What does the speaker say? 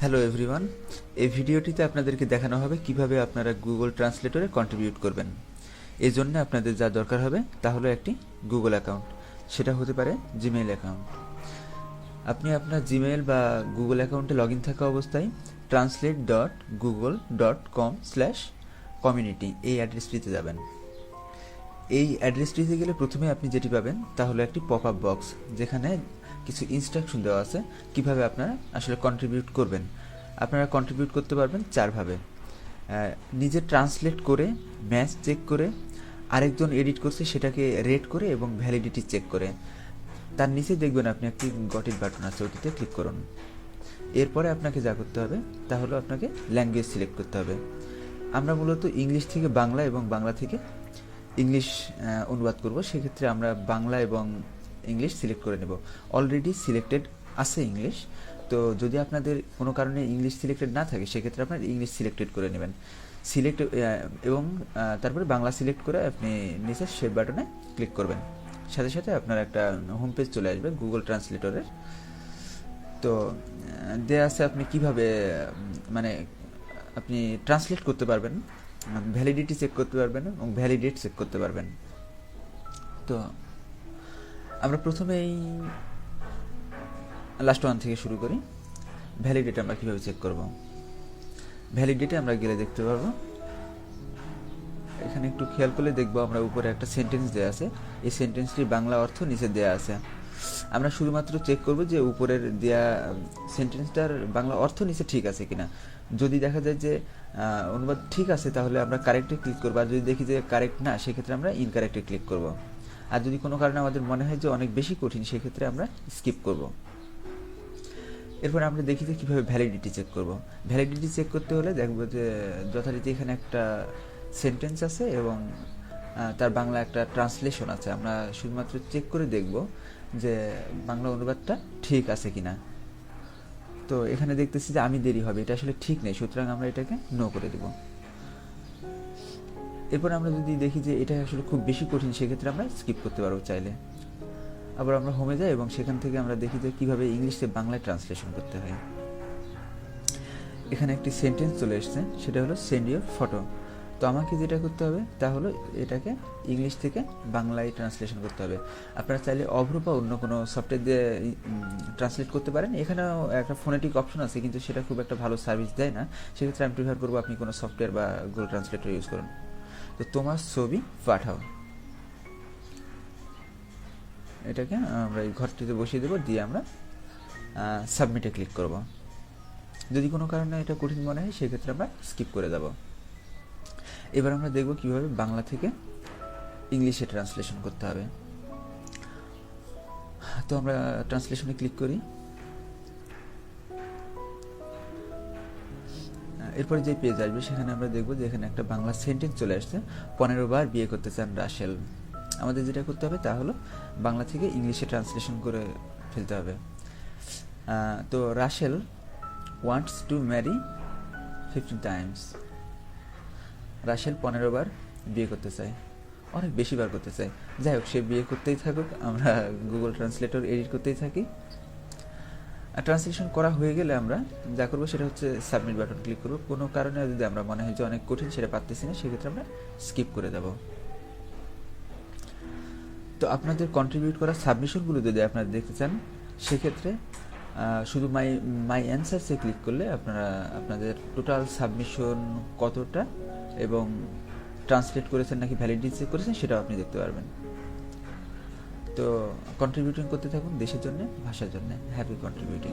Hello everyone, এই ভিডিওটিতে আপনাদেরকে দেখানো হবে কিভাবে আপনারা গুগল ট্রান্সলেটরে কন্ট্রিবিউট করবেন। এই জন্য আপনাদের যা দরকার হবে তা হলো একটি গুগল অ্যাকাউন্ট, সেটা হতে পারে জিমেইল অ্যাকাউন্ট। আপনি আপনার জিমেইল বা গুগল অ্যাকাউন্টে লগ ইন থাকা অবস্থায় translate.google.com/community এই অ্যাড্রেসটিতে যাবেন। এই অ্যাড্রেসটিতে গেলে প্রথমে আপনি যেটি পাবেন তা হলো একটি পপ আপ বক্স, যেখানে কিছু ইনস্ট্রাকশন দেওয়া আছে কিভাবে আপনারা আসলে কন্ট্রিবিউট করবেন। আপনারা কন্ট্রিবিউট করতে পারবেন চারভাবে: নিজে ট্রান্সলেট করে, ম্যাচ চেক করে, আরেকজন এডিট করছে সেটাকে রেট করে এবং ভ্যালিডিটি চেক করে। তার নিচে দেখবেন আপনি একটি গট ইট বাটন আছে, ওটিতে ক্লিক করুন। এরপরে আপনাকে যা করতে হবে তা হলো আপনাকে ল্যাঙ্গুয়েজ সিলেক্ট করতে হবে। আমরা মূলত ইংলিশ থেকে বাংলা এবং বাংলা থেকে ইংলিশ অনুবাদ করব, সেক্ষেত্রে আমরা বাংলা এবং ইংলিশ সিলেক্ট করে নেব। অলরেডি সিলেক্টেড আছে ইংলিশ, তো যদি আপনাদের কোনো কারণে ইংলিশ সিলেক্টেড না থাকে সেক্ষেত্রে আপনার ইংলিশ সিলেক্টেড করে নেবেন। সিলেক্ট এবং তারপরে বাংলা সিলেক্ট করে আপনি নিচে সেভ বাটনে ক্লিক করবেন। সাথে সাথে আপনার একটা হোম পেজ চলে আসবে গুগল ট্রান্সলেটরের। তো দেয়া আছে আপনি কিভাবে মানে আপনি ট্রান্সলেট করতে পারবেন, ভ্যালিডিটি চেক করতে পারবেন এবং ভ্যালিডেট চেক করতে পারবেন। তো আমরা প্রথমেই লাস্ট ওয়ান থেকে শুরু করি। ভ্যালিডেট আমরা কীভাবে চেক করব? ভ্যালিডেটে আমরা গেলে দেখতে পারবো, এখানে একটু খেয়াল করলে দেখবো আমরা উপরে একটা সেন্টেন্স দেওয়া আছে, এই সেন্টেন্সটির বাংলা অর্থ নিচে দেওয়া আছে। আমরা শুধুমাত্র চেক করব যে উপরের দেওয়া সেন্টেন্সটার বাংলা অর্থ নিচে ঠিক আছে কিনা। যদি দেখা যায় যে অনুবাদ ঠিক আছে তাহলে আমরা কারেক্টে ক্লিক করবো, আর যদি দেখি যে কারেক্ট না সেক্ষেত্রে আমরা ইনকারেক্টে ক্লিক করব। আর যদি কোনো কারণে আমাদের মনে হয় যে অনেক বেশি কঠিন সেক্ষেত্রে আমরা স্কিপ করব। এরপর আমরা দেখি যে কীভাবে ভ্যালিডিটি চেক করব। ভ্যালিডিটি চেক করতে হলে দেখবো যে যথারীতি এখানে একটা সেন্টেন্স আছে এবং তার বাংলা একটা ট্রান্সলেশন আছে। আমরা শুধুমাত্র চেক করে দেখব যে বাংলা অনুবাদটা ঠিক আছে কিনা। তো এখানে দেখতেছি যে আমি দেরি হবে, এটা আসলে ঠিক নেই, সুতরাং আমরা এটাকে নো করে দেব। এরপর আমরা যদি দেখি যে এটা আসলে খুব বেশি কঠিন সেক্ষেত্রে আমরা স্কিপ করতে পারবো চাইলে। আবার আমরা হোমে যাই এবং সেখান থেকে আমরা দেখি যে কীভাবে ইংলিশে বাংলায় ট্রান্সলেশন করতে হয়। এখানে একটি সেন্টেন্স চলে এসছে, সেটা হলো সেন্ড ইউর ফটো। তো আমাকে যেটা করতে হবে তা হলো এটাকে ইংলিশ থেকে বাংলায় ট্রান্সলেশন করতে হবে। আপনারা চাইলে অভ্র বা অন্য কোনো সফটওয়্যার দিয়ে ট্রান্সলেট করতে পারেন। এখানেও একটা ফোনেটিক অপশন আছে, কিন্তু সেটা খুব একটা ভালো সার্ভিস দেয় না। সেক্ষেত্রে আমি প্রিফার করবো আপনি কোনো সফটওয়্যার বা গুগল ট্রান্সলেটর ইউজ করুন। তো তোমার ছবি পাঠাও, এটাকে আমরা এই ঘরটিতে বসিয়ে দেবো, দিয়ে আমরা সাবমিটে ক্লিক করব। যদি কোনো কারণে এটা কঠিন মনে হয় সেক্ষেত্রে আমরা স্কিপ করে দেব। এবার আমরা দেখব কিভাবে বাংলা থেকে ইংলিশে ট্রান্সলেশন করতে হবে। তো আমরা ট্রান্সলেশনে ক্লিক করি। এরপরে যে পেজ আসবে সেখানে আমরা দেখবো যে এখানে একটা বাংলা সেন্টেন্স চলে আসছে, 15 বার বিয়ে করতে চান রাসেল। আমাদের যেটা করতে হবে তা হলো বাংলা থেকে ইংলিশে ট্রান্সলেশন করে ফেলতে হবে। তো Russell wants to marry 15 times. Russell 15 বার বিয়ে করতে চায়, অনেক বেশি বার করতে চায়। যাই হোক, সে বিয়ে করতেই থাকুক, আমরা গুগল ট্রান্সলেটর এডিট করতেই থাকি। আর ট্রান্সলেশন করা হয়ে গেলে আমরা যা করবো সেটা হচ্ছে সাবমিট বাটন ক্লিক করবো। কোনো কারণে যদি আমরা মনে হয় যে অনেক কঠিন, সেটা পারতেছি না, সেক্ষেত্রে আমরা স্কিপ করে দেব। তো আপনাদের কন্ট্রিবিউট করা সাবমিশনগুলো যদি আপনারা দেখতে চান সেক্ষেত্রে শুধু মাই অ্যান্সার্সে ক্লিক করলে আপনারা আপনাদের টোটাল সাবমিশন কতটা এবং ট্রান্সলেট করেছেন নাকি ভ্যালিডিটি চেক করেছেন সেটাও আপনি দেখতে পারবেন। তো কন্ট্রিবিউটিং করতে থাকুন দেশের জন্য, ভাষার জন্য। Happy contributing.